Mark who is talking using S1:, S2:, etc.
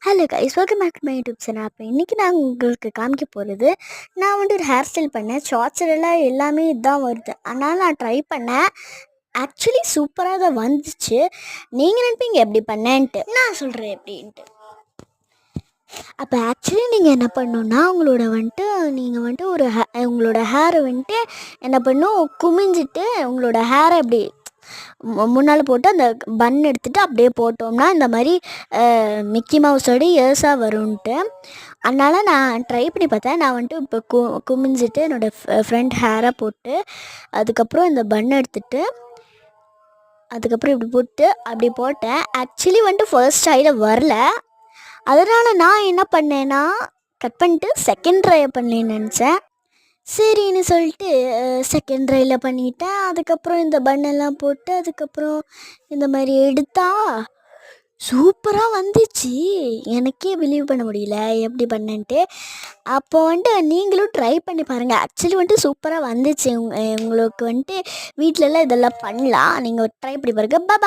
S1: Hello guys, welcome back to my YouTube channel. அப்போ இன்றைக்கி நான் உங்களுக்கு காமிக்க போகிறது, நான் வந்துட்டு ஒரு ஹேர் ஸ்டைல் பண்ணேன். ஷார்ட்ஸில் எல்லாமே இதுதான் வருது. அதனால் நான் ட்ரை பண்ணேன். ஆக்சுவலி சூப்பராக தான் வந்துச்சு. நீங்கள் நினைப்பீங்க எப்படி பண்ணேன்ட்டு, நான் சொல்கிறேன் எப்படின்ட்டு. அப்போ ஆக்சுவலி நீங்கள் என்ன பண்ணணுன்னா, நீங்கள் வந்துட்டு உங்களோட ஹேரை வந்துட்டு என்ன பண்ணணும், குமிஞ்சிட்டு உங்களோட ஹேரை அப்படி முன்னால் போட்டு அந்த பன் எடுத்துகிட்டு அப்படியே போட்டோம்னா இந்த மாதிரி மிக்கி மவுஸோட இயர்ஸாக வரும்ன்ட்டு. அதனால் நான் ட்ரை பண்ணி பார்த்தேன். நான் வந்துட்டு இப்போ குமிஞ்சிட்டு என்னோடய ஃப்ரண்ட் ஹேரை போட்டு அதுக்கப்புறம் இந்த பன் எடுத்துகிட்டு அதுக்கப்புறம் இப்படி போட்டு அப்படி போட்டேன். ஆக்சுவலி வந்துட்டு ஃபர்ஸ்ட் ட்ரையில் வரல. அதனால் நான் என்ன பண்ணேன்னா, கட் பண்ணிட்டு செகண்ட் ட்ரை பண்ணேன்னு நினச்சேன். சரின்னு சொல்லிட்டு செகண்ட் ட்ரையில் பண்ணிவிட்டேன். அதுக்கப்புறம் இந்த பண்ணெல்லாம் போட்டு அதுக்கப்புறம் இந்த மாதிரி எடுத்தா சூப்பராக வந்துச்சு. எனக்கே பிலீவ் பண்ண முடியல எப்படி பண்ணேன்ட்டு. அப்போ வந்துட்டு நீங்களும் ட்ரை பண்ணி பாருங்கள். ஆக்சுவலி வந்துட்டு சூப்பராக வந்துச்சு. உங்களுக்கு வந்துட்டு வீட்டிலலாம் இதெல்லாம் பண்ணலாம். நீங்கள் ட்ரை பண்ணி பாருங்கள். பாய்.